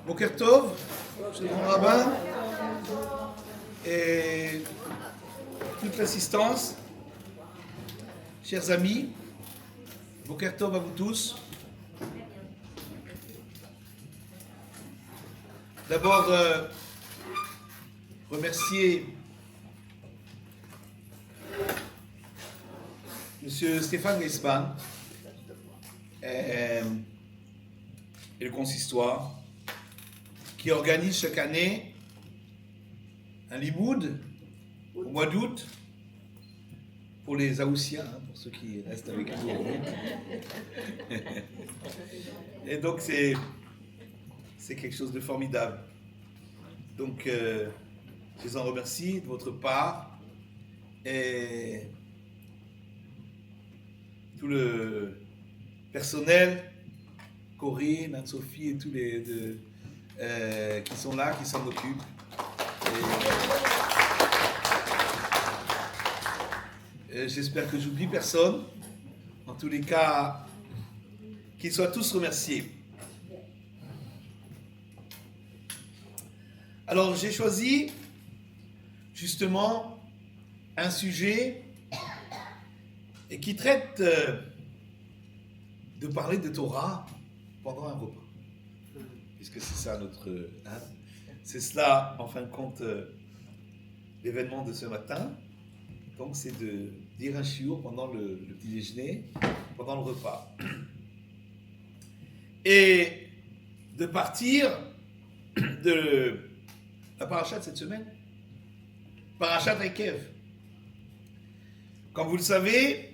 Boker Tov, je grand rabbin et toute l'assistance, chers amis, Boker Tov à vous tous. D'abord, remercier Monsieur Stéphane Weisman et le consistoire qui organise chaque année un limoud au mois d'août pour les Aoussiens, pour ceux qui restent avec nous. Et donc c'est quelque chose de formidable. Donc je vous en remercie de votre part et tout le personnel, Corinne, Anne-Sophie et tous les qui sont là, qui s'en occupent. Et j'espère que j'oublie personne. En tous les cas, qu'ils soient tous remerciés. Alors j'ai choisi justement un sujet et qui traite de parler de Torah pendant un repas. Puisque c'est ça notre... c'est cela, en fin de compte, l'événement de ce matin. Donc c'est de dire un shiur pendant le petit déjeuner, pendant le repas. Et de partir de la paracha de cette semaine, parachat Ekev. Comme vous le savez,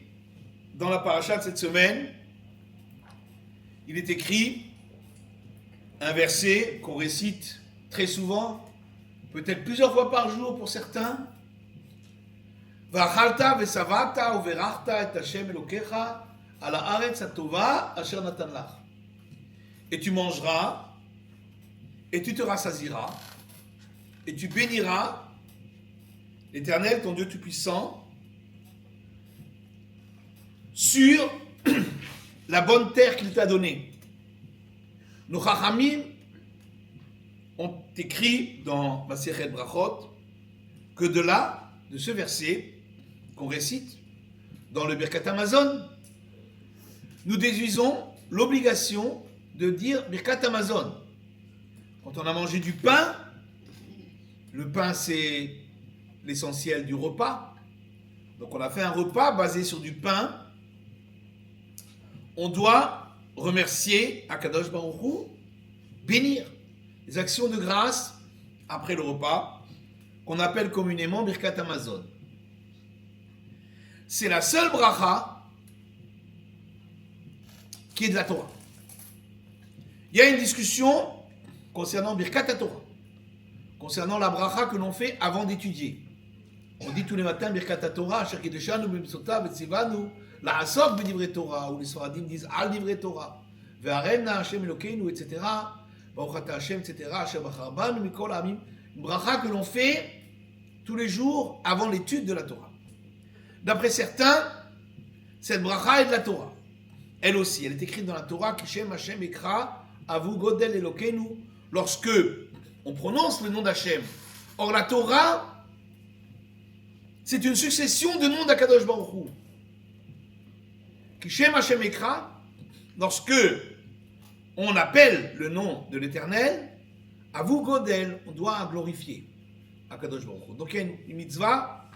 dans la paracha de cette semaine, il est écrit un verset qu'on récite très souvent, peut-être plusieurs fois par jour pour certains. V'achalta v'savata uverachta et Hashem Elokecha al haaretz hatova asher natan lach. Et tu mangeras, et tu te rassasieras, et tu béniras l'Éternel, ton Dieu Tout-Puissant, sur la bonne terre qu'il t'a donnée. Nos Chachamim ont écrit dans Masechet Brachot que de ce verset qu'on récite dans le Birkat Hamazon, nous déduisons l'obligation de dire Birkat Hamazon. Quand on a mangé du pain, le pain c'est l'essentiel du repas, donc on a fait un repas basé sur du pain, on doit remercier Akadosh Baruch Hu, bénir les actions de grâce après le repas, qu'on appelle communément Birkat Hamazon. C'est la seule bracha qui est de la Torah. Il y a une discussion concernant Birkat Torah, concernant la bracha que l'on fait avant d'étudier. On dit tous les matins Birkat Torah, Asher Kiddushanu b'mitzvotav v'tzivanu la'asok b'divrei Torah, ou les Sfaradim disent al divrei Torah, ve'aremna Hashem Elokeinu, etc. Baruch ata Hashem, etc. Asher bachar banu mikol ha'amim. Une bracha que l'on fait tous les jours avant l'étude de la Torah. D'après certains, cette bracha est de la Torah. Elle aussi, elle est écrite dans la Torah, Kishem Hashem Ekra, Avu Godel Elokeinu, lorsque on prononce le nom d'Hashem. Or la Torah, c'est une succession de noms d'Akadosh Baruch Hu. Kishem Hashem Ekra, lorsque on appelle le nom de l'Éternel, Avu Godel, on doit glorifier Akadosh Baruch Hu. Donc il y a une mitzvah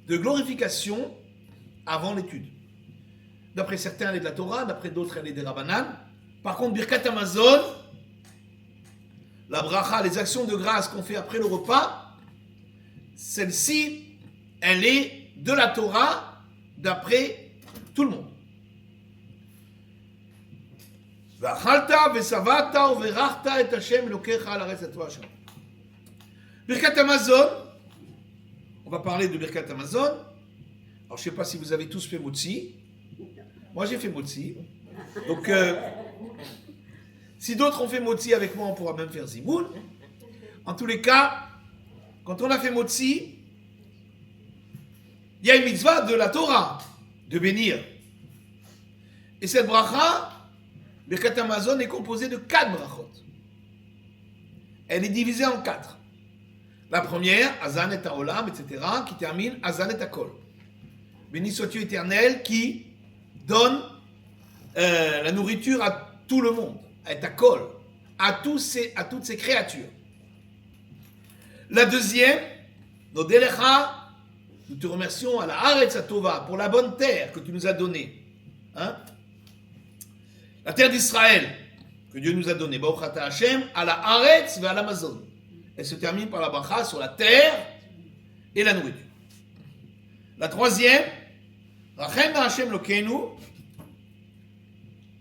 de glorification avant l'étude. D'après certains, elle est de la Torah, d'après d'autres, elle est des Rabbanan. Par contre, Birkat Hamazon, la bracha, les actions de grâce qu'on fait après le repas, celle-ci, elle est de la Torah d'après tout le monde. V'achalta v'savata uverachta et Hashem Elokecha al haaretz hatova asher. Birkat Hamazon, on va parler de Birkat Hamazon. Alors je ne sais pas si vous avez tous fait Motzi. Moi j'ai fait Motzi. Donc si d'autres ont fait Motzi avec moi, on pourra même faire Zimoun. En tous les cas, quand on a fait Motzi, il y a une mitzvah de la Torah, de bénir. Et cette bracha, Birkat Hamazon est composée de 4 brachot. elle est divisée en 4. La première, Azan et Haolam, etc., qui termine Azan et Hakol. Béni soit Dieu éternel qui donne la nourriture à tout le monde, à Hakol, à toutes ces créatures. La deuxième, Nodelecha, nous te remercions à la Haaretz Tova pour la bonne terre que tu nous as donnée. Hein? La terre d'Israël que Dieu nous a donnée. Baruch Ata Hashem, à la Haaretz et à l'Amazon. Elle se termine par la bracha sur la terre et la nourriture. La troisième, Rachem Hashem Lokenu,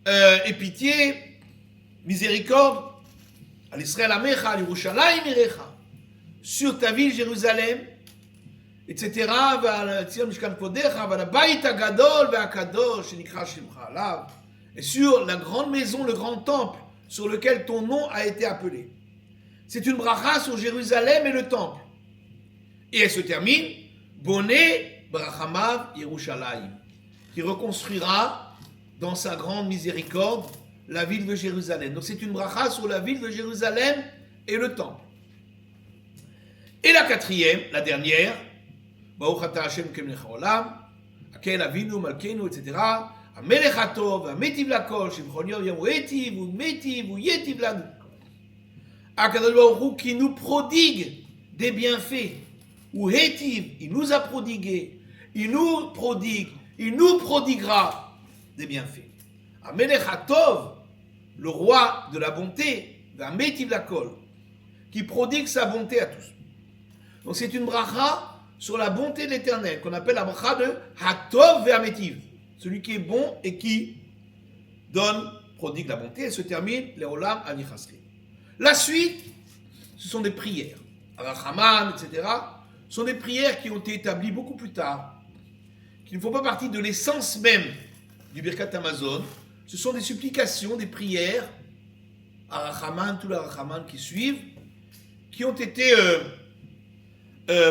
et pitié, miséricorde, à l'Israël Amecha, à l'Yerushalayim Irecha, sur ta ville Jérusalem, etc. Et sur la grande maison, le grand temple, sur lequel ton nom a été appelé. C'est une bracha sur Jérusalem et le temple. Et elle se termine, Boné Brachamav Yerushalayim, qui reconstruira dans sa grande miséricorde la ville de Jérusalem. Donc c'est une bracha sur la ville de Jérusalem et le temple. Et la quatrième, la dernière, Baruch Ata Hashem Melech Haolam, Akel Avinu Malkeinu, etc. Amelech Hatov, Ametiv Lakol, Shimchon Yom Yom Etiv, ou Metiv, ou Yetiv Lanu. Akadosh Baruch Hu qui nous prodigue des bienfaits, ou Etiv, il nous a prodigué, il nous prodigue, il nous prodiguera des bienfaits. Amelech Hatov, le roi de la bonté, Ametiv Lakol, qui prodigue sa bonté à tous. Donc c'est une bracha sur la bonté de l'Éternel, qu'on appelle la bracha de Hatov ve'ametiv, celui qui est bon et qui donne, prodigue la bonté, et se termine Leolam anichasri. La suite, ce sont des prières. Arachaman, etc., sont des prières qui ont été établies beaucoup plus tard, qui ne font pas partie de l'essence même du Birkat Hamazon. Ce sont des supplications, des prières, Arachaman, tous les Arachaman qui suivent, qui ont été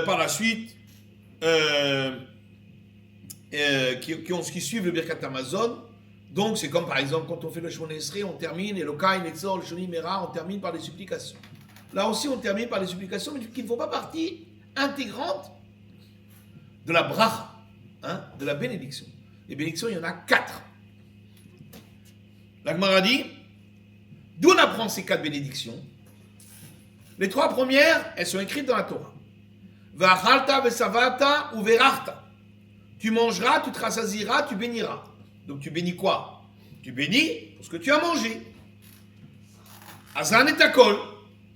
par la suite, qui suivent le Birkat Hamazon. Donc c'est comme par exemple quand on fait le Shmoneh Esrei, on termine, et le Kain, Netzor, le Shoni Mera, on termine par des supplications. Là aussi on termine par des supplications, mais qui ne font pas partie intégrante de la bracha, hein, de la bénédiction. Les bénédictions, il y en a 4. La Gemara dit, d'où on apprend ces 4 bénédictions? Les 3 premières, elles sont écrites dans la Torah. V'achalta v'savata ou verachta. Tu mangeras, tu te rassasieras, tu béniras. Donc tu bénis quoi? Tu bénis pour ce que tu as mangé. Azan et Hakol,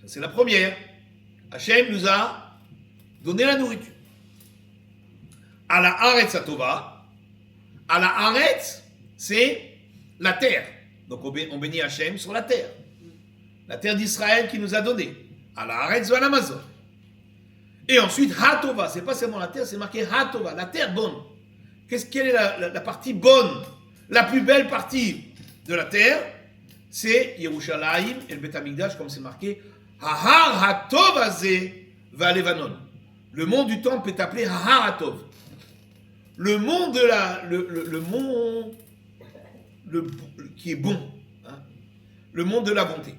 ça c'est la première. Hachem nous a donné la nourriture. À la Haaretz Tova, à la Haaretz, c'est la terre. Donc on bénit Hachem sur la terre. La terre d'Israël qui nous a donné. À la Haaretz ou à l'Amazon. Et ensuite, Hatova, c'est pas seulement la terre, c'est marqué Hatova, la terre bonne. Quelle est la partie bonne? La plus belle partie de la terre, c'est Yerushalayim et le Bet Hamikdash, comme c'est marqué, Hahar Hatov Azeh va Levanon. Le mont du temple est appelé Hahar Hatov. Le mont de le mont qui est bon, hein? Le mont de la bonté.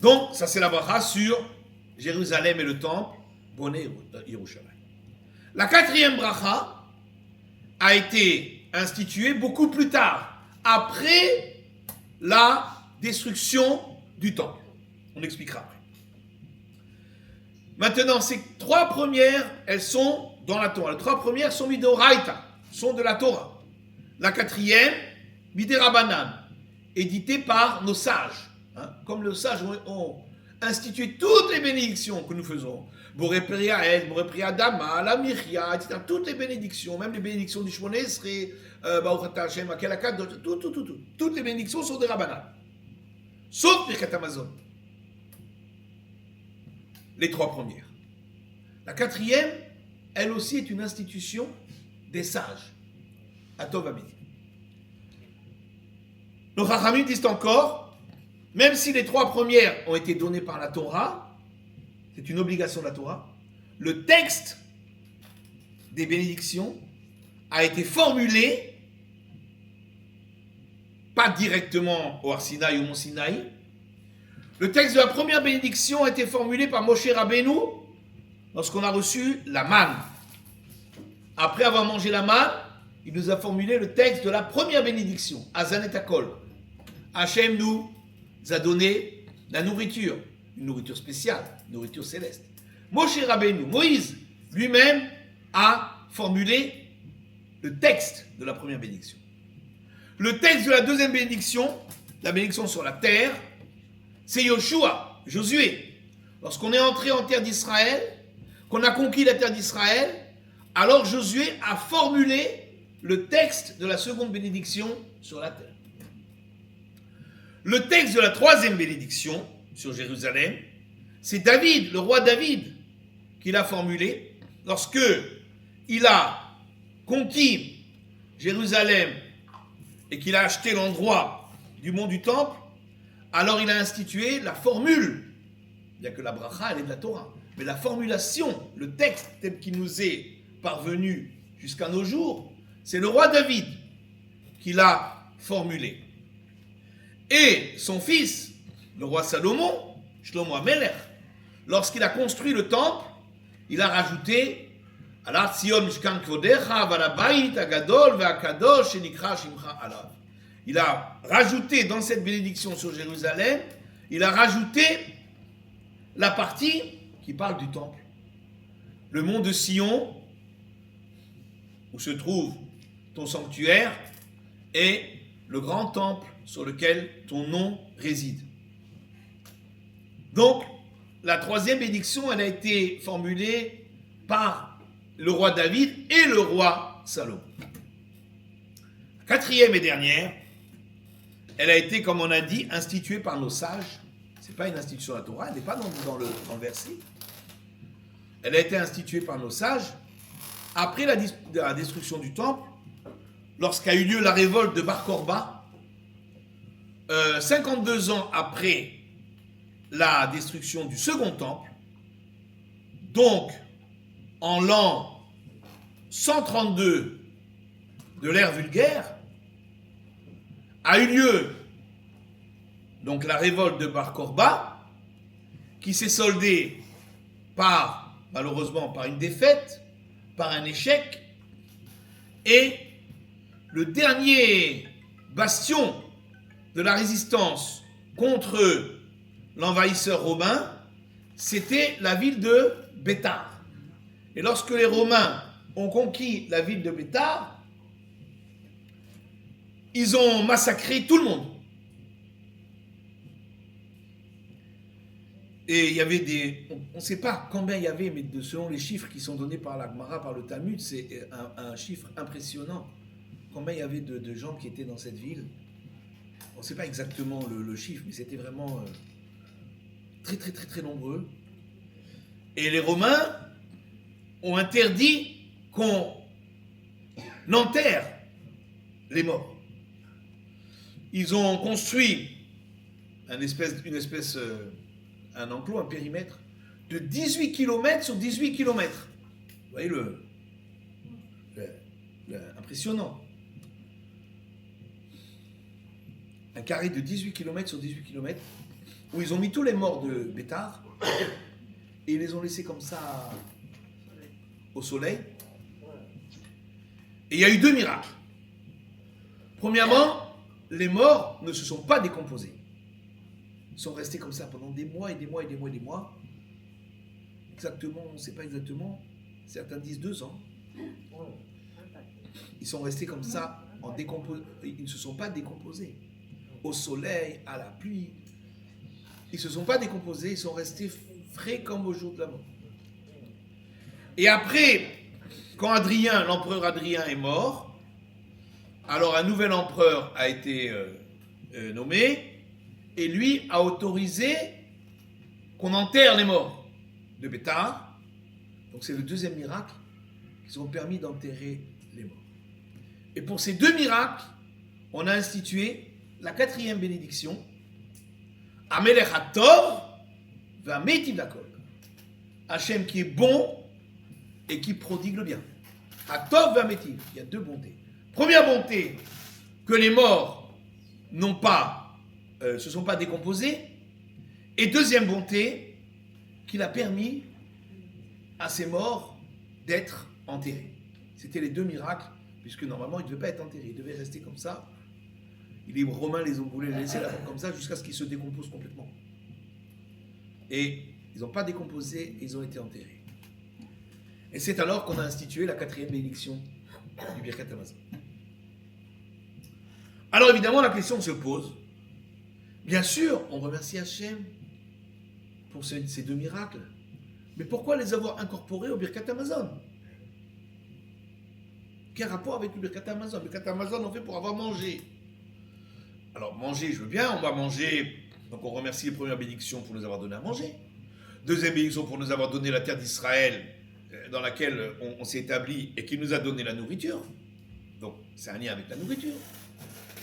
Donc, ça c'est la bracha sur Jérusalem et le temple, Boné Yerushalayim. La 4e bracha a été instituée beaucoup plus tard, après la destruction du temple. On expliquera après. Maintenant, ces 3 premières, elles sont dans la Torah. Les 3 premières sont Midoraita, sont de la Torah. La 4e, Miderabanan, éditée par nos sages. Hein, comme nos sages ont institué toutes les bénédictions que nous faisons. Boré Priya El, Boré Priya Dama, la Miria, etc. Toutes les bénédictions, même les bénédictions du Shmoneh Esrei, Baruch Ata Hashem, Akel Akad, tout. Toutes les bénédictions sont des Rabbanan. Sauf Birkat Hamazon. Les 3 premières. La 4e, elle aussi est une institution des sages. Atov Amidi. Nos Chachamim disent encore, même si les 3 premières ont été données par la Torah, c'est une obligation de la Torah, le texte des bénédictions a été formulé, pas directement au Har Sinaï ou au Mont Sinaï, Le texte de la première bénédiction a été formulé par Moshe Rabbeinu lorsqu'on a reçu la manne. Après avoir mangé la manne, il nous a formulé le texte de la première bénédiction, Azanet Akol. Hachem nous a donné la nourriture, une nourriture spéciale, une nourriture céleste. Moshe Rabbeinu, Moïse, lui-même a formulé le texte de la première bénédiction. Le texte de la deuxième bénédiction, la bénédiction sur la terre, c'est Yoshua, Josué. Lorsqu'on est entré en terre d'Israël, qu'on a conquis la terre d'Israël, alors Josué a formulé le texte de la seconde bénédiction sur la terre. Le texte de la troisième bénédiction sur Jérusalem, c'est David, le roi David, qui l'a formulé lorsque il a conquis Jérusalem et qu'il a acheté l'endroit du mont du Temple. Alors il a institué la formule, il n'y a que la bracha, elle est de la Torah, mais la formulation, le texte tel qu'il nous est parvenu jusqu'à nos jours, c'est le roi David qui l'a formulé. Et son fils, le roi Salomon, Shlomo HaMelech, lorsqu'il a construit le temple, il a rajouté Alar Tzion Mishkan Kvodecha Valabayit Agadol Ve'akadosh Shenikra Shimcha Alav. Il a rajouté dans cette bénédiction sur Jérusalem, il a rajouté la partie qui parle du temple. Le mont de Sion, où se trouve ton sanctuaire, et le grand temple sur lequel ton nom réside. Donc, la troisième bénédiction, elle a été formulée par le roi David et le roi Salomon. La quatrième et dernière, elle a été, comme on a dit, instituée par nos sages. Ce n'est pas une institution de la Torah, elle n'est pas dans le verset. Elle a été instituée par nos sages après la destruction du temple, lorsqu'a eu lieu la révolte de Bar Korba, 52 ans après la destruction du second temple, donc en l'an 132 de l'ère vulgaire, a eu lieu donc la révolte de Bar Korba, qui s'est soldée malheureusement par une défaite, par un échec, et le dernier bastion de la résistance contre l'envahisseur romain, c'était la ville de Béthar. Et lorsque les Romains ont conquis la ville de Béthar, ils ont massacré tout le monde. Et il y avait on ne sait pas combien il y avait, mais selon les chiffres qui sont donnés par la Gemara, par le Talmud, c'est un chiffre impressionnant. Combien il y avait de gens qui étaient dans cette ville. On ne sait pas exactement le chiffre, mais c'était vraiment très très très très nombreux. Et les Romains ont interdit qu'on enterre les morts. Ils ont construit un enclos, un périmètre de 18 km sur 18 km. Vous voyez impressionnant. Un carré de 18 km sur 18 km, où ils ont mis tous les morts de Béthar, et ils les ont laissés comme ça au soleil. Et il y a eu 2 miracles. Premièrement, les morts ne se sont pas décomposés. Ils sont restés comme ça pendant des mois et des mois et des mois et des mois. Exactement, on ne sait pas exactement. Certains disent 2 ans. Ils sont restés comme ça, ils ne se sont pas décomposés. Au soleil, à la pluie. Ils ne se sont pas décomposés, ils sont restés frais comme au jour de la mort. Et après, quand l'empereur Adrien est mort, alors un nouvel empereur a été nommé, et lui a autorisé qu'on enterre les morts de Béthar. Donc c'est le deuxième miracle qui ont permis d'enterrer les morts. Et pour ces 2 miracles, on a institué la 4e bénédiction, Amelech HaTov ve'Hametiv Lakol. Hachem qui est bon et qui prodigue le bien. HaTov ve'Hametiv, il y a 2 bontés. Première bonté, que les morts se sont pas décomposés, Et deuxième bonté, qu'il a permis à ses morts d'être enterrés. C'était les deux miracles, puisque normalement il ne devait pas être enterré, il devait rester comme ça. Les Romains les ont voulu laisser là comme ça jusqu'à ce qu'ils se décomposent complètement. Et ils n'ont pas décomposé, ils ont été enterrés. Et c'est alors qu'on a institué la 4e bénédiction du Birkat Hamazon. Alors évidemment, la question se pose. Bien sûr, on remercie Hachem pour ces deux miracles. Mais pourquoi les avoir incorporés au Birkat Hamazon? Quel rapport avec le Birkat Hamazon? Le Birkat Hamazon, on fait pour avoir mangé. Alors manger, je veux bien, on va manger. Donc on remercie les premières bénédictions pour nous avoir donné à manger. Deuxième bénédiction pour nous avoir donné la terre d'Israël dans laquelle on s'est établi et qui nous a donné la nourriture. Donc c'est un lien avec la nourriture.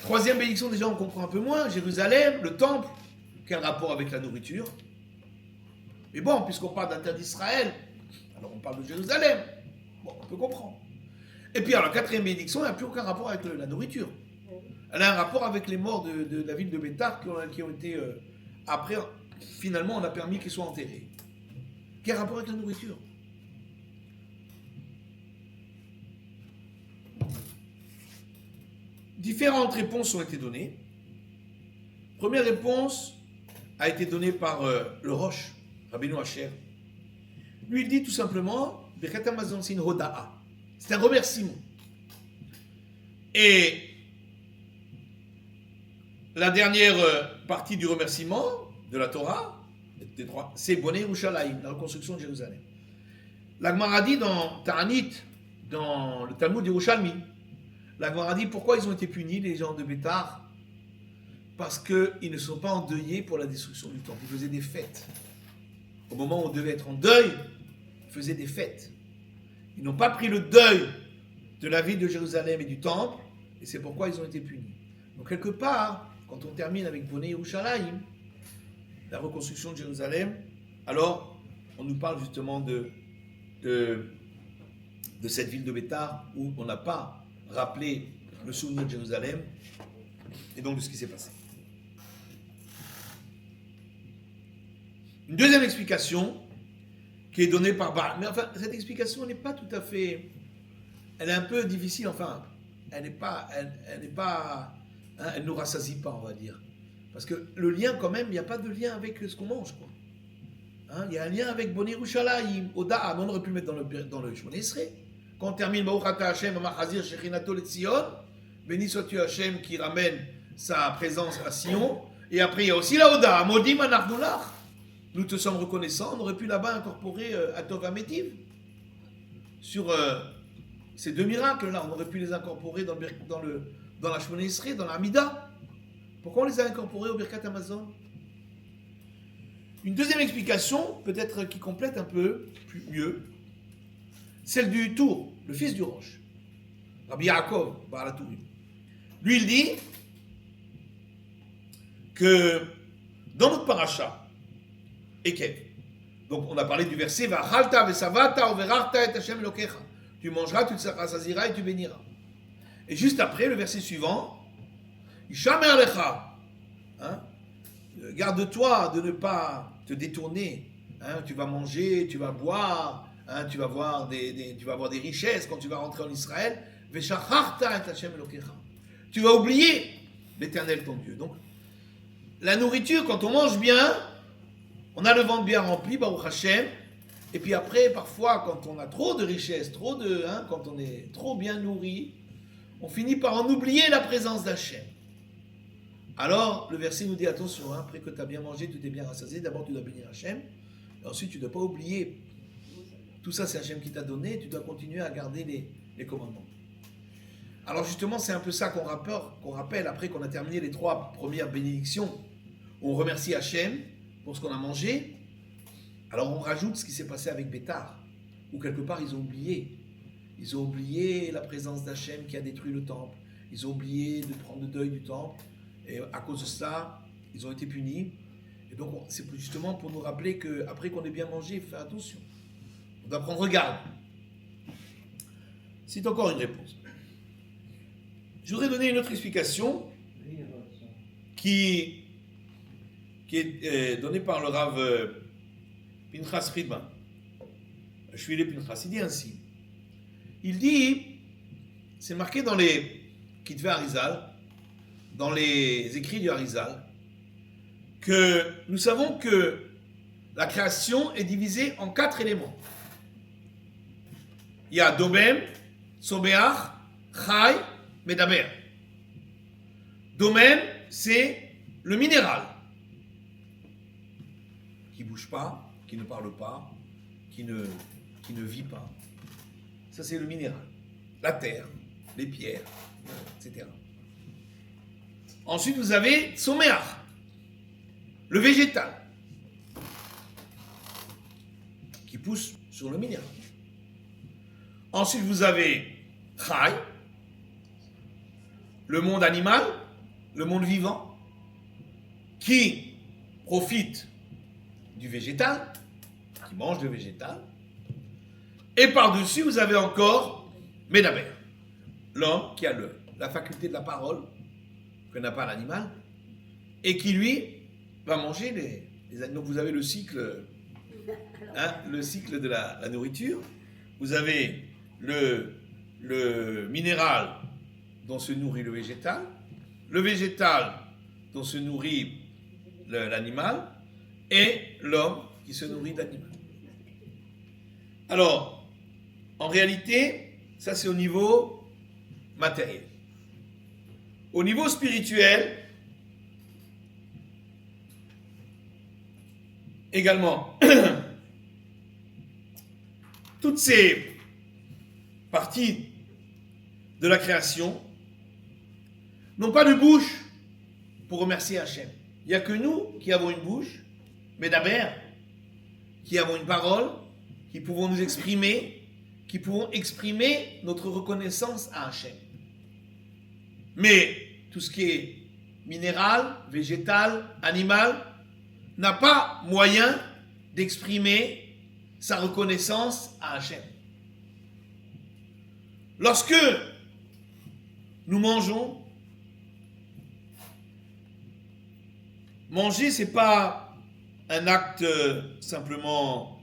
Troisième bénédiction, déjà on comprend un peu moins. Jérusalem, le temple, quel rapport avec la nourriture? Mais bon, puisqu'on parle de la terre d'Israël, alors on parle de Jérusalem. Bon, on peut comprendre. Et puis alors la 4e bénédiction n'a plus aucun rapport avec la nourriture. Elle a un rapport avec les morts de la ville de Bétar qui ont été... après, finalement, on a permis qu'ils soient enterrés. Quel rapport avec la nourriture? Différentes réponses ont été données. Première réponse a été donnée par le Roche, Rabbeinu Asher. Lui, il dit tout simplement, Birkat Hamazon, c'est une hoda'a. C'est un remerciement. Et la dernière partie du remerciement de la Torah, c'est Bonei Yerushalayim, la reconstruction de Jérusalem. La Gemara dit dans Ta'anit, dans le Talmud Yerushalmi, la Gemara dit pourquoi ils ont été punis, les gens de Bétar? Parce qu'ils ne sont pas endeuillés pour la destruction du temple. Ils faisaient des fêtes. Au moment où on devait être en deuil, ils faisaient des fêtes. Ils n'ont pas pris le deuil de la ville de Jérusalem et du temple, et c'est pourquoi ils ont été punis. Donc quelque part, quand on termine avec Bonei Yerushalayim, la reconstruction de Jérusalem, alors on nous parle justement de cette ville de Bétar où on n'a pas rappelé le souvenir de Jérusalem et donc de ce qui s'est passé. Une deuxième explication qui est donnée par Baal, mais enfin cette explication n'est pas tout à fait, elle est un peu difficile, enfin elle ne nous rassasie pas, on va dire. Parce que le lien, quand même, il n'y a pas de lien avec ce qu'on mange, quoi. Il y a un lien avec Bonei Yerushalayim, Oda'a, on aurait pu le mettre dans le Shmoneh Esrei. Quand on termine Baruch Ata Hashem, Amachazir, Shechinato le Tzion, béni sois-tu Hashem qui ramène sa présence à Sion. Et après, il y a aussi la Oda'a, Modim Anachdulach. Nous te sommes reconnaissants, on aurait pu là-bas incorporer Atov Ametiv. Sur ces deux miracles-là, on aurait pu les incorporer dans la Shmoneh Esrei, dans la Hamida. Pourquoi on les a incorporés au Birkat Hamazon? Une deuxième explication, peut-être qui complète un peu mieux, celle du Tour, le fils du Roche, Rabbi Yaakov Baal HaTurim. Lui, il dit que dans notre paracha, Ekev, donc on a parlé du verset Va'achalta ve'savata u'verachta et Hashem Elokecha. Tu mangeras, tu te rassasieras et tu béniras. Et juste après, le verset suivant, Ishamer lecha, garde-toi de ne pas te détourner. Tu vas manger, tu vas boire, tu vas avoir des richesses quand tu vas rentrer en Israël. Veshacharta et Hashem Elokecha. Tu vas oublier l'Éternel ton Dieu. Donc, la nourriture, quand on mange bien, on a le ventre bien rempli, Baruch Hashem. Et puis après, parfois, quand on a trop de richesses, quand on est trop bien nourri, on finit par en oublier la présence d'Hachem. Alors, le verset nous dit, attention, après que tu as bien mangé, tu t'es bien rassasié, d'abord tu dois bénir Hachem, et ensuite tu ne dois pas oublier. Tout ça, c'est Hachem qui t'a donné, tu dois continuer à garder les commandements. Alors justement, c'est un peu ça qu'on rappelle après qu'on a terminé les 3 premières bénédictions. On remercie Hachem pour ce qu'on a mangé. Alors on rajoute ce qui s'est passé avec Bétar, où quelque part ils ont oublié. Ils ont oublié la présence d'Hachem qui a détruit le temple. Ils ont oublié de prendre le deuil du temple. Et à cause de ça, ils ont été punis. Et donc, c'est justement pour nous rappeler qu'après qu'on ait bien mangé, il faut faire attention. On doit prendre garde. C'est encore une réponse. Je voudrais donner une autre explication qui qui est donné par le Rav Pinchas Friedman. Je suis les Pinchas, il dit ainsi. Il dit, c'est marqué dans les Kitvei Arizal, dans les écrits du Arizal, que nous savons que la création est divisée en 4 éléments. Il y a Domem, Sobeach, Chai, Medaber. Domem, c'est le minéral, qui ne bouge pas, qui ne parle pas, qui ne vit pas. Ça, c'est le minéral. La terre, les pierres, etc. Ensuite, vous avez Someach, le végétal, qui pousse sur le minéral. Ensuite, vous avez Chai, le monde animal, le monde vivant, qui profite du végétal, qui mange le végétal. Et par-dessus, vous avez encore Medaber, l'homme qui a la faculté de la parole, que n'a pas l'animal, et qui, lui, va manger les animaux. Donc vous avez le cycle, le cycle de la nourriture. Vous avez le minéral dont se nourrit le végétal dont se nourrit l'animal, et l'homme qui se nourrit d'animal. Alors, en réalité, ça c'est au niveau matériel. Au niveau spirituel, également, toutes ces parties de la création n'ont pas de bouche pour remercier Hachem. Il n'y a que nous qui avons une bouche, mais d'abord, qui avons une parole, qui pouvons nous exprimer, qui pouvons exprimer notre reconnaissance à Hachem. Mais tout ce qui est minéral, végétal, animal, n'a pas moyen d'exprimer sa reconnaissance à Hachem. Lorsque nous mangeons, manger, ce n'est pas un acte simplement,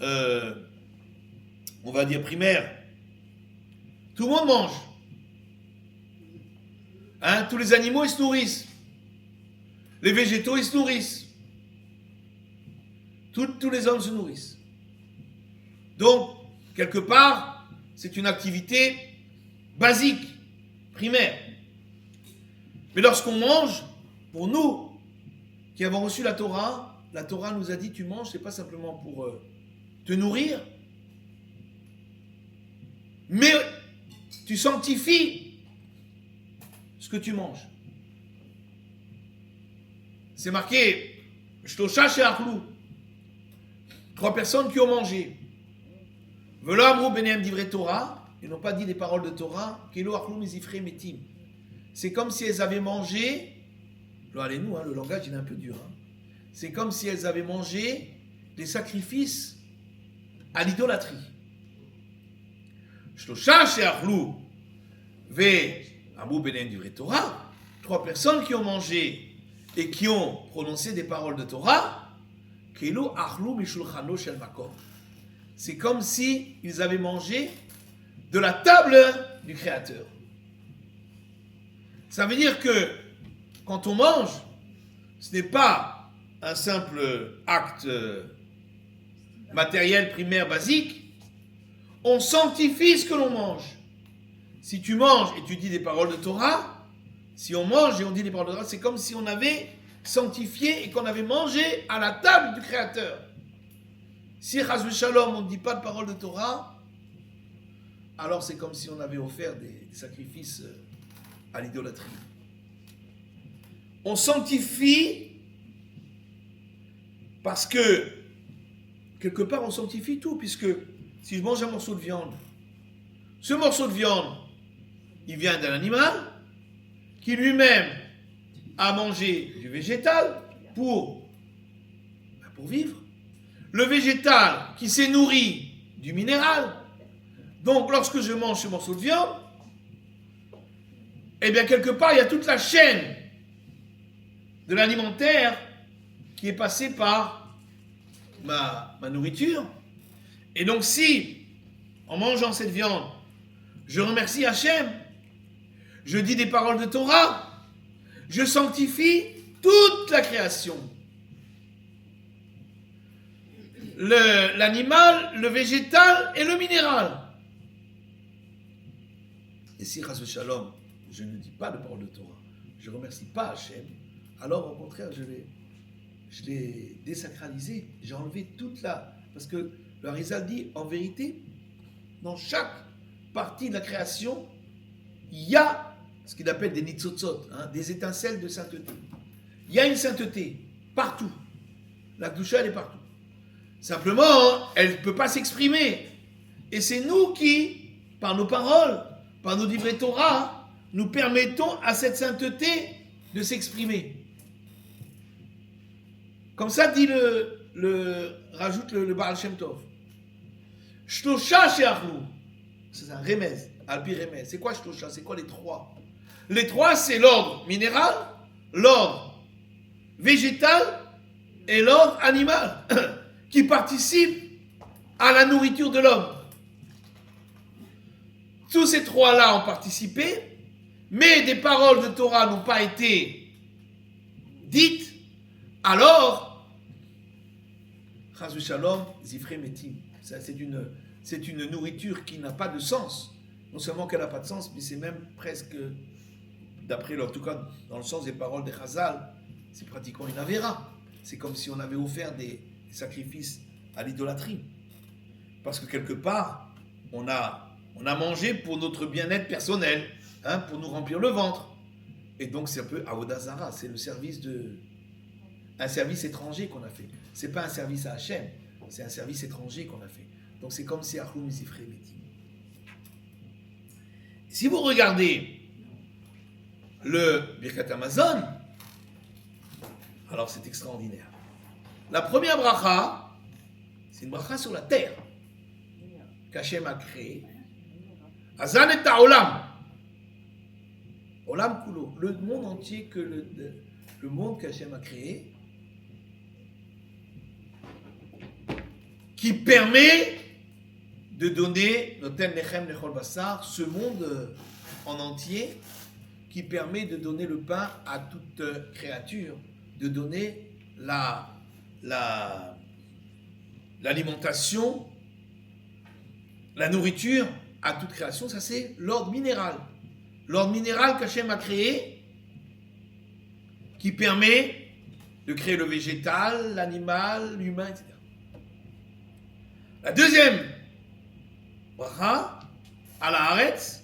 on va dire, primaire. Tout le monde mange. Tous les animaux, ils se nourrissent. Les végétaux, ils se nourrissent. Tous les hommes se nourrissent. Donc, quelque part, c'est une activité basique, primaire. Mais lorsqu'on mange, pour nous, qui avons reçu la Torah nous a dit, tu manges, c'est pas simplement pour te nourrir, mais tu sanctifies ce que tu manges. C'est marqué, Shlosha chez Achlou, 3 personnes qui ont mangé. Velo amrou benehem divrei Torah, ils n'ont pas dit des paroles de Torah, Kelo Achlou mizifrei metim. C'est comme si elles avaient mangé, allez-nous, le langage il est un peu dur. C'est comme si elles avaient mangé des sacrifices à l'idolâtrie. Shlosha chez Achlou, ve amrou benehem divrei Torah, 3 personnes qui ont mangé et qui ont prononcé des paroles de Torah, Kelo Achlou mishulchano shel makom. C'est comme si ils avaient mangé de la table du Créateur. Ça veut dire que quand on mange, ce n'est pas un simple acte matériel, primaire, basique. On sanctifie ce que l'on mange. Si tu manges et tu dis des paroles de Torah, si on mange et on dit des paroles de Torah, c'est comme si on avait sanctifié et qu'on avait mangé à la table du Créateur. Si Chas v'Shalom, on ne dit pas de paroles de Torah, alors c'est comme si on avait offert des sacrifices à l'idolâtrie. On sanctifie parce que, quelque part, on sanctifie tout, puisque si je mange un morceau de viande, ce morceau de viande, il vient d'un animal qui lui-même a mangé du végétal pour vivre. Le végétal qui s'est nourri du minéral. Donc, lorsque je mange ce morceau de viande, eh bien, quelque part, il y a toute la chaîne de l'alimentaire qui est passé par ma nourriture. Et donc si, en mangeant cette viande, je remercie Hachem, je dis des paroles de Torah, je sanctifie toute la création. L'animal, le végétal et le minéral. Et si, Chas Shalom, je ne dis pas de parole de Torah, je ne remercie pas Hachem, alors au contraire, je l'ai désacralisé, j'ai enlevé toute la... Parce que le Harizal dit, en vérité, dans chaque partie de la création, il y a ce qu'il appelle des nitzotzot, des étincelles de sainteté. Il y a une sainteté partout. La Kedusha, elle est partout. Simplement, elle ne peut pas s'exprimer. Et c'est nous qui, par nos paroles, par nos livrets Torah, nous permettons à cette sainteté de s'exprimer. Comme ça dit rajoute le Baal Shem Tov. Shlosha she'achlu. C'est un remez, alpi remez. C'est quoi Shlosha? C'est quoi les trois? Les trois, c'est l'ordre minéral, l'ordre végétal et l'ordre animal qui participent à la nourriture de l'homme. Tous ces trois-là ont participé, mais des paroles de Torah n'ont pas été dites, alors, Chas Shalom, Zifre Metim. C'est une nourriture qui n'a pas de sens. Non seulement qu'elle n'a pas de sens, mais c'est même presque, d'après, en tout cas, dans le sens des paroles des Chazal, c'est pratiquement une avéra. C'est comme si on avait offert des sacrifices à l'idolâtrie. Parce que quelque part, on a mangé pour notre bien-être personnel, pour nous remplir le ventre. Et donc c'est un peu Avodah Zara, c'est un service étranger qu'on a fait. C'est pas un service à Hachem, c'est un service étranger qu'on a fait. Donc c'est comme si Achum Zifre Metim. Si vous regardez le Birkat Hamazon, alors c'est extraordinaire. La première bracha, c'est une bracha sur la terre qu'Hachem a créée. Azan et Olam. Olam Kulo, le monde entier que le monde qu'Hachem a créé, qui permet de donner Noten Lechem Lechol Basar, ce monde en entier, qui permet de donner le pain à toute créature, de donner l'alimentation, la nourriture à toute création. Ça c'est l'ordre minéral. L'ordre minéral qu'Hachem a créé, qui permet de créer le végétal, l'animal, l'humain, etc. La deuxième bracha, à la Haaretz,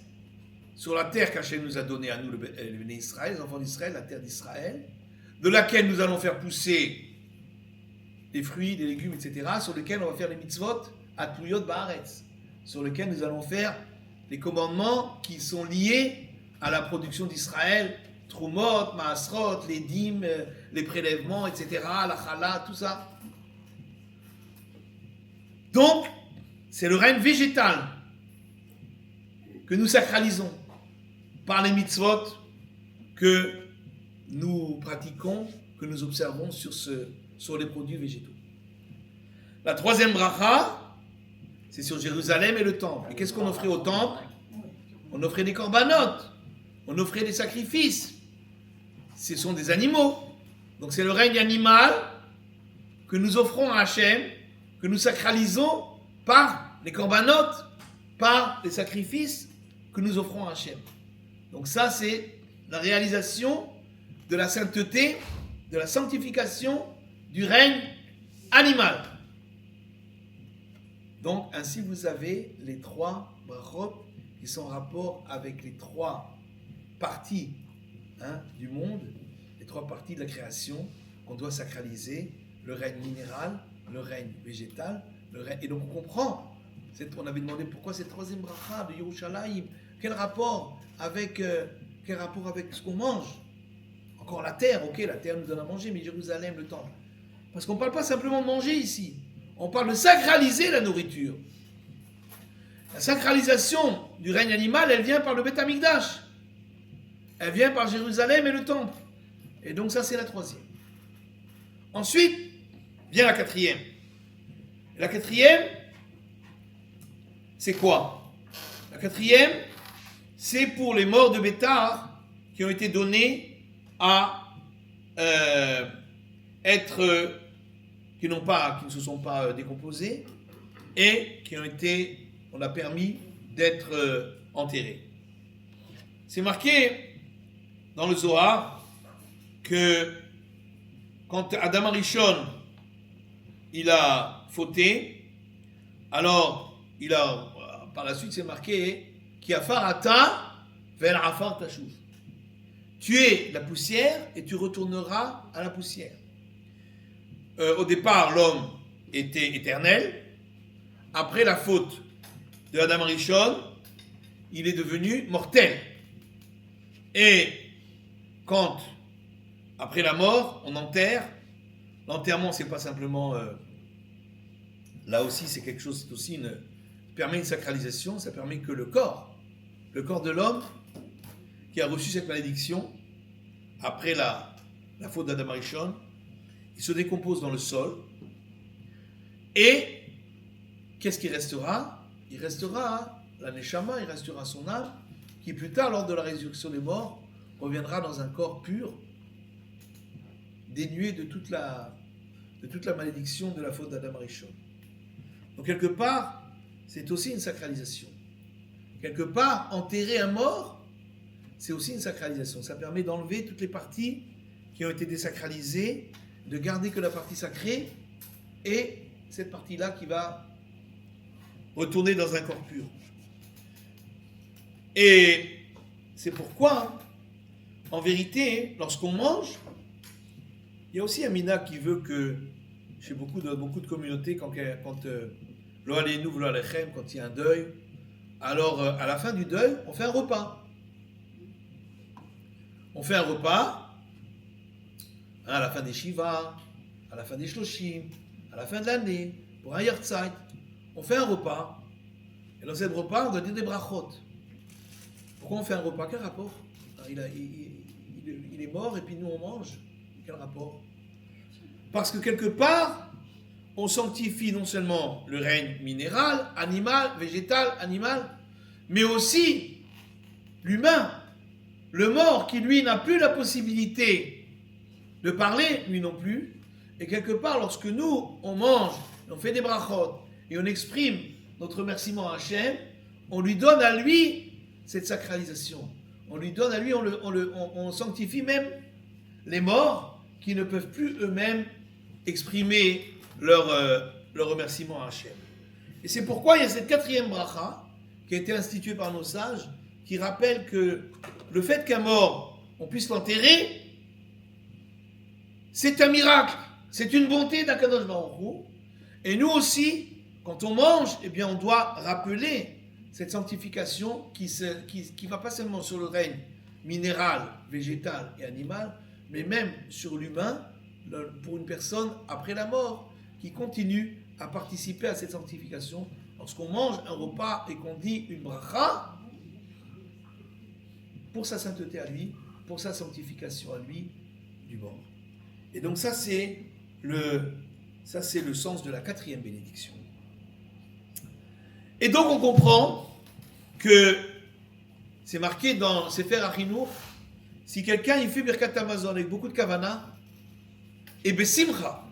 sur la terre qu'Hachem nous a donnée à nous, le Béné Israël, les enfants d'Israël, la terre d'Israël, de laquelle nous allons faire pousser des fruits, des légumes, etc., sur lesquels on va faire les mitzvot, atuyot ba'aretz, sur lesquels nous allons faire les commandements qui sont liés à la production d'Israël, Trumot, Maasrot, les dîmes, les prélèvements, etc., la chala, tout ça. Donc, c'est le règne végétal que nous sacralisons par les mitzvot que nous pratiquons, que nous observons sur les produits végétaux. La troisième bracha, c'est sur Jérusalem et le temple. Et qu'est-ce qu'on offrait au temple? On offrait des corbanotes, on offrait des sacrifices. Ce sont des animaux. Donc c'est le règne animal que nous offrons à Hachem, que nous sacralisons par les corbanotes, par les sacrifices que nous offrons à Hachem. Donc ça c'est la réalisation de la sainteté, de la sanctification du règne animal. Donc ainsi vous avez les trois brachot qui sont en rapport avec les trois parties du monde, les trois parties de la création qu'on doit sacraliser, le règne minéral, le règne végétal, et donc on comprend, on avait demandé pourquoi cette troisième bracha de Yerushalayim, quel rapport avec ce qu'on mange? Encore la terre, ok, la terre nous donne à manger, mais Jérusalem, le temple. Parce qu'on ne parle pas simplement de manger ici, on parle de sacraliser la nourriture. La sacralisation du règne animal, elle vient par le Beth Amikdash. Elle vient par Jérusalem et le temple. Et donc ça, c'est la troisième. Ensuite, vient la quatrième. La quatrième, c'est quoi? La quatrième, c'est pour les morts de Bétar qui ont été donnés à qui ne se sont pas décomposés et on a permis d'être enterrés. C'est marqué dans le Zohar que quand Adam Arishon il a fauté, alors par la suite c'est marqué qui a farata vers afar tashuv. Tu es la poussière et tu retourneras à la poussière. Au départ, l'homme était éternel. Après la faute de Adam Arishon, il est devenu mortel. Et quand, après la mort, on enterre, l'enterrement, c'est pas simplement... là aussi, c'est quelque chose, c'est aussi permet une sacralisation, ça permet que le corps de l'homme, qui a reçu cette malédiction, après la faute d'Adam Arishon, il se décompose dans le sol, et qu'est-ce qui restera? Il restera la Neshama, il restera son âme, qui plus tard, lors de la résurrection des morts, reviendra dans un corps pur, dénué de toute la malédiction de la faute d'Adam Arishon. Donc quelque part, c'est aussi une sacralisation. Quelque part, enterrer un mort, c'est aussi une sacralisation. Ça permet d'enlever toutes les parties qui ont été désacralisées, de garder que la partie sacrée, et cette partie-là qui va retourner dans un corps pur. Et c'est pourquoi, en vérité, lorsqu'on mange, il y a aussi un mina qui veut que, chez beaucoup de communautés, quand lo aleinu v'lo alechem, quand il y a un deuil, alors à la fin du deuil, on fait un repas. On fait un repas à la fin des Shiva, à la fin des Shloshim, à la fin de l'année, pour un Yartzeit. On fait un repas, et dans ce repas, on doit dire des brachot. Pourquoi on fait un repas? Quel rapport? Il est mort et puis nous on mange. Quel rapport? Parce que quelque part, on sanctifie non seulement le règne minéral, animal, végétal, animal, mais aussi l'humain, le mort qui lui n'a plus la possibilité de parler, lui non plus. Et quelque part, lorsque nous, on mange, on fait des brachot, et on exprime notre remerciement à Hachem, on lui donne à lui cette sacralisation. On lui donne à lui, on sanctifie même les morts qui ne peuvent plus eux-mêmes exprimer leur remerciement à Hachem. Et c'est pourquoi il y a cette quatrième bracha qui a été instituée par nos sages, qui rappelle que le fait qu'un mort, on puisse l'enterrer, c'est un miracle, c'est une bonté d'Akadosh Baruch Hu. Et nous aussi, quand on mange, eh bien on doit rappeler cette sanctification qui ne va pas seulement sur le règne minéral, végétal et animal, mais même sur l'humain, pour une personne après la mort, qui continue à participer à cette sanctification. Lorsqu'on mange un repas et qu'on dit une bracha, pour sa sainteté à lui, pour sa sanctification à lui, du mort. Et donc ça c'est le sens de la quatrième bénédiction. Et donc on comprend que c'est marqué dans Sefer Achinour, si quelqu'un il fait Birkat Hamazon avec beaucoup de kavana, et Besimcha,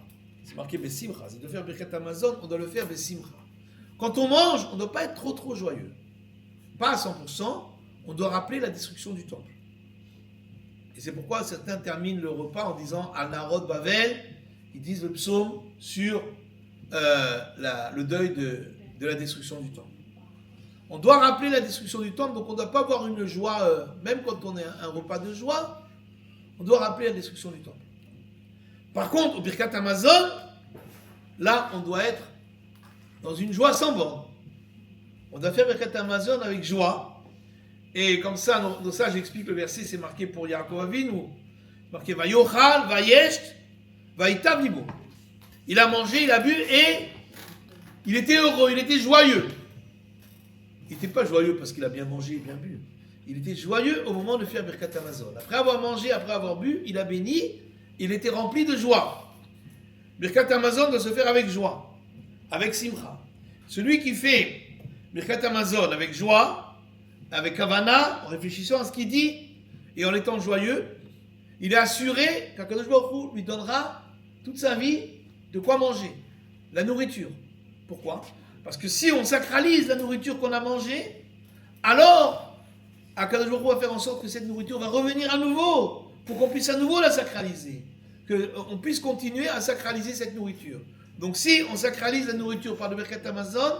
c'est marqué Besimcha, c'est de faire Birkat Hamazon, on doit le faire Besimcha. Quand on mange, on ne doit pas être trop joyeux. Pas à 100%, on doit rappeler la destruction du temple. Et c'est pourquoi certains terminent le repas en disant Al Narod Bavel, ils disent le psaume sur le deuil de la destruction du temple. On doit rappeler la destruction du temple, donc on ne doit pas avoir une joie, même quand on est un repas de joie, on doit rappeler la destruction du temple. Par contre, au Birkat Hamazon, là, on doit être dans une joie sans borne. On doit faire Birkat Hamazon avec joie. Et comme ça, dans ça, j'explique le verset, c'est marqué pour Yaakov Avinu. Marqué Vayochal, Vayesht, Vaïtav Libo. Il a mangé, il a bu et il était heureux, il était joyeux. Il n'était pas joyeux parce qu'il a bien mangé et bien bu. Il était joyeux au moment de faire Birkat Hamazon. Après avoir mangé, après avoir bu, il a béni, il était rempli de joie. Birkat Hamazon doit se faire avec joie, avec simcha. Celui qui fait Birkat Hamazon avec joie, avec kavana, en réfléchissant à ce qu'il dit et en étant joyeux, il est assuré qu'Akadosh Baruch Hu lui donnera toute sa vie de quoi manger, la nourriture. Pourquoi? Parce que si on sacralise la nourriture qu'on a mangée, alors Akadosh Baruch Hu va faire en sorte que cette nourriture va revenir à nouveau, pour qu'on puisse à nouveau la sacraliser, qu'on puisse continuer à sacraliser cette nourriture. Donc si on sacralise la nourriture par le Birkat Hamazon,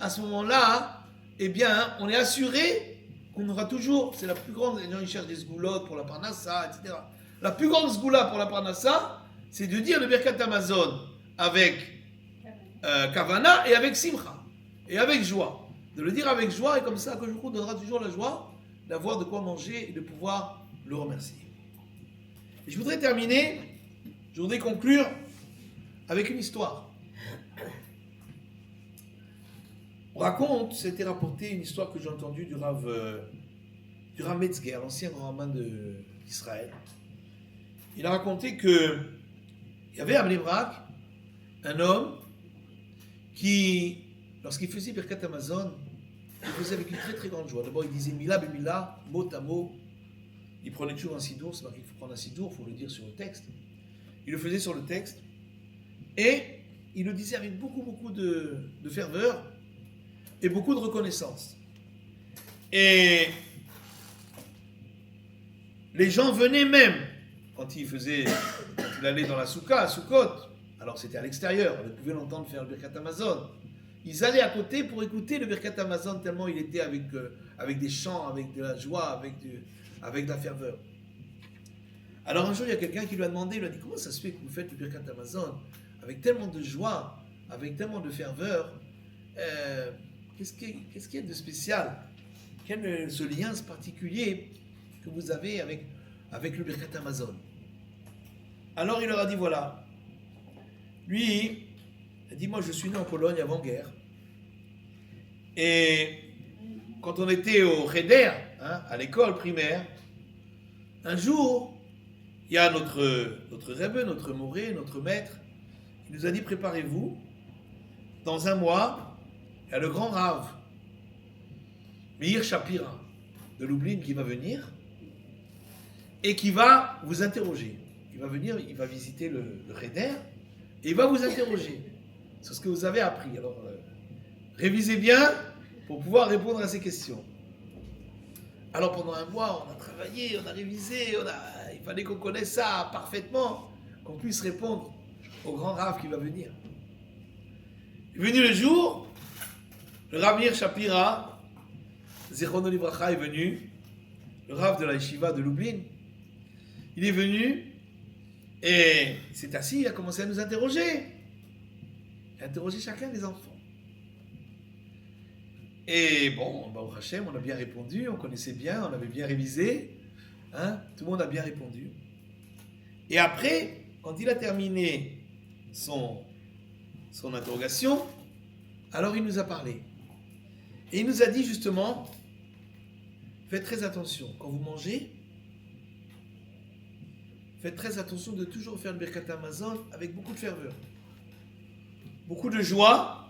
à ce moment-là, eh bien, on est assuré qu'on aura toujours, c'est la plus grande, les gens ils cherchent des sgoulottes pour la parnassa, etc. La plus grande sgoula pour la parnassa, c'est de dire le Birkat Hamazon avec kavana et avec simcha, et avec joie. De le dire avec joie, et comme ça, que je vous donnera toujours la joie d'avoir de quoi manger et de pouvoir le remercier. Et je voudrais terminer, je voudrais conclure avec une histoire. On raconte, c'était rapporté une histoire que j'ai entendue du Rav Metzger, l'ancien grand rabbin d'Israël. Il a raconté qu'il y avait à Bnei Brak un homme qui, lorsqu'il faisait Birkat Hamazon, il faisait avec une très très grande joie. D'abord, il disait Mila Bemila, mot à mot. Il prenait toujours un sidour, c'est marqué qu'il faut prendre un sidour, il faut le dire sur le texte. Il le faisait sur le texte. Et il le disait avec beaucoup de ferveur et beaucoup de reconnaissance. Et les gens venaient même, quand il allait dans la soukha, à Soukot, alors c'était à l'extérieur, on pouvait l'entendre faire le Birkat Hamazon. Ils allaient à côté pour écouter le Birkat Hamazon tellement il était avec des chants, avec de la joie, avec de la ferveur. Alors un jour, il y a quelqu'un qui lui a demandé, il lui a dit, comment ça se fait que vous faites le Birkat Hamazon avec tellement de joie, avec tellement de ferveur, qu'est-ce qu'il y a de spécial? Quel est ce lien particulier que vous avez avec le Birkat Hamazon? Alors il leur a dit, voilà, lui, il a dit, moi je suis né en Pologne avant-guerre, et quand on était au Cheder, à l'école primaire, un jour, il y a notre Rebbe, notre Moré, notre maître, il nous a dit, préparez-vous, dans un mois, il y a le grand Rav, Meir Shapira, de Lublin, qui va venir, et qui va vous interroger. Il va venir, il va visiter le Cheder, et il va vous interroger sur ce que vous avez appris. Alors, révisez bien pour pouvoir répondre à ces questions. Alors, pendant un mois, on a travaillé, on a révisé, il fallait qu'on connaisse ça parfaitement, qu'on puisse répondre au grand Rav qui va venir. Il est venu le jour, le Rav Meir Shapira, Zichrono Livracha, est venu, le Rav de la Yeshiva de Lublin. Il est venu et il s'est assis, il a commencé à nous interroger. Il a interrogé chacun des enfants. Et bon, au Hachem, on a bien répondu, on connaissait bien, on avait bien révisé. Tout le monde a bien répondu. Et après, quand il a terminé son interrogation, alors il nous a parlé. Et il nous a dit justement, faites très attention, quand vous mangez, faites très attention de toujours faire le Birkat Hamazon avec beaucoup de ferveur, beaucoup de joie,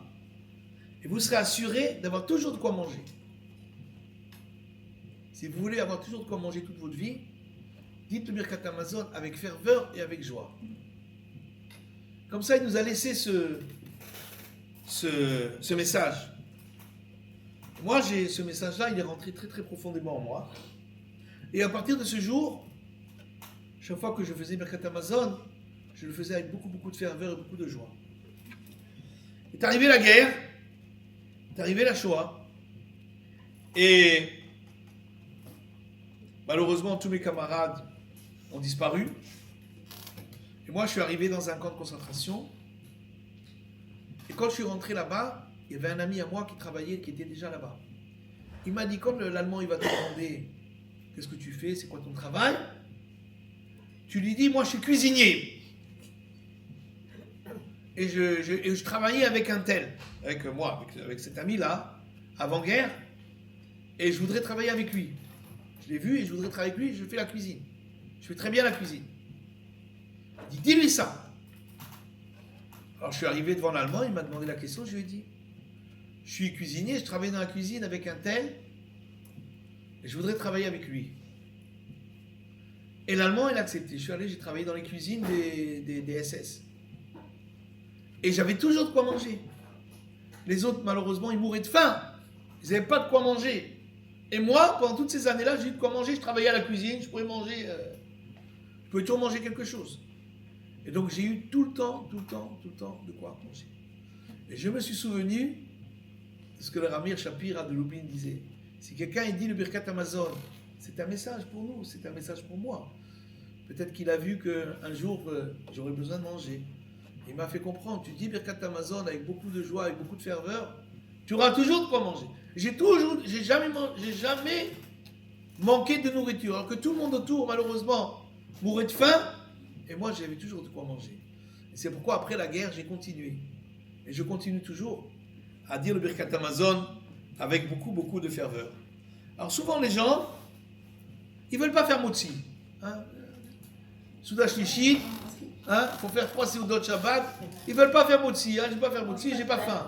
et vous serez assuré d'avoir toujours de quoi manger. Si vous voulez avoir toujours de quoi manger toute votre vie, dites le Birkat Hamazon avec ferveur et avec joie. Comme ça, il nous a laissé ce message. Moi, ce message-là, il est rentré très très profondément en moi. Et à partir de ce jour, chaque fois que je faisais Birkat Hamazon, je le faisais avec beaucoup de ferveur et beaucoup de joie. Est arrivée la guerre, est arrivée la Shoah, et malheureusement, tous mes camarades ont disparu. Et moi, je suis arrivé dans un camp de concentration. Et quand je suis rentré là-bas, il y avait un ami à moi qui travaillait, qui était déjà là-bas. Il m'a dit, comme l'Allemand, il va te demander, qu'est-ce que tu fais, c'est quoi ton travail? Tu lui dis, moi, je suis cuisinier. Et je travaillais avec un tel, avec moi, avec cet ami-là, avant-guerre. Et je voudrais travailler avec lui. Je l'ai vu et je voudrais travailler avec lui, je fais la cuisine. Je fais très bien la cuisine. Il dit, dis-lui ça. Alors je suis arrivé devant l'Allemand, il m'a demandé la question, je lui ai dit, je suis cuisinier, je travaille dans la cuisine avec un tel, et je voudrais travailler avec lui. Et l'Allemand, il a accepté. Je suis allé, j'ai travaillé dans les cuisines des SS. Et j'avais toujours de quoi manger. Les autres, malheureusement, ils mouraient de faim. Ils n'avaient pas de quoi manger. Et moi, pendant toutes ces années-là, j'ai eu de quoi manger. Je travaillais à la cuisine, je pouvais manger, je pouvais toujours manger quelque chose. Et donc, j'ai eu tout le temps de quoi manger. Et je me suis souvenu de ce que le Ramir Shapira de Lublin disait. Si quelqu'un dit le Birkat Hamazon, c'est un message pour nous, c'est un message pour moi. Peut-être qu'il a vu qu'un jour, j'aurais besoin de manger. Il m'a fait comprendre, tu dis Birkat Hamazon avec beaucoup de joie, avec beaucoup de ferveur, tu auras toujours de quoi manger. J'ai jamais manqué de nourriture. Alors que tout le monde autour, malheureusement, mourait de faim, et moi, j'avais toujours de quoi manger. Et c'est pourquoi, après la guerre, j'ai continué. Et je continue toujours à dire le Birkat Hamazon avec beaucoup de ferveur. Alors souvent, les gens, ils ne veulent pas faire motzi. Souda Shlichit, il faut faire 3 seudot Shabbat. Ils ne veulent pas faire motzi. Je ne vais pas faire motzi, j'ai pas faim.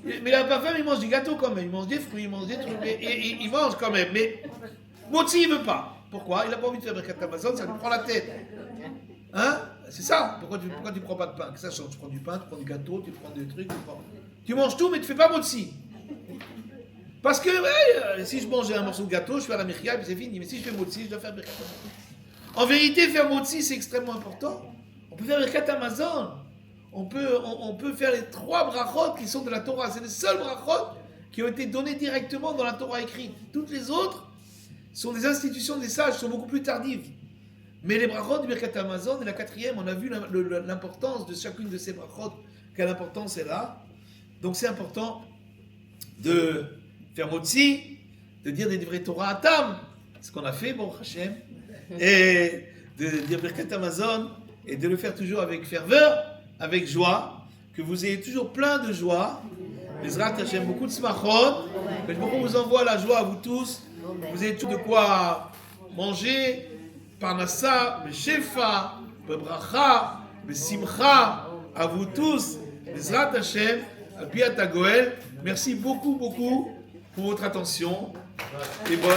Mais il n'a pas faim, il mange du gâteau quand même. Il mange des fruits, il mange des trucs. Et il mange quand même. Mais motzi, il ne veut pas. Pourquoi? Il n'a pas envie de faire Birkat Hamazon, ça lui prend la tête. C'est ça. Pourquoi tu ne prends pas de pain? Que ça change. Tu prends du pain, tu prends du gâteau, tu prends des trucs. Tu manges tout, mais tu ne fais pas motzi. Parce que si je mange un morceau de gâteau, je fais à la mirka et puis c'est fini. Mais si je fais motzi, je dois faire Birkat Hamazon. En vérité, faire motzi, c'est extrêmement important. On peut faire Birkat Hamazon. On peut faire les 3 brachot qui sont de la Torah. C'est les seuls brachot qui ont été donnés directement dans la Torah écrite. Toutes les autres sont des institutions des sages, sont beaucoup plus tardives. Mais les brachot du Birkat Hamazon, et la 4e, on a vu l'importance de chacune de ces brachot. Quelle importance elle a. Donc c'est important de faire motzi, de dire des vrais Torah à Tam, ce qu'on a fait, bon Hachem, et de dire Birkat Hamazon, et de le faire toujours avec ferveur, avec joie, que vous ayez toujours plein de joie, Bezrat Hachem, beaucoup de smachot, que je vous envoie la joie à vous tous, vous avez tout de quoi manger, parnassa, beshefa, bebracha, besimcha, à vous tous, Bezrat Hachem, Alpiat Goel, merci beaucoup pour votre attention et bonne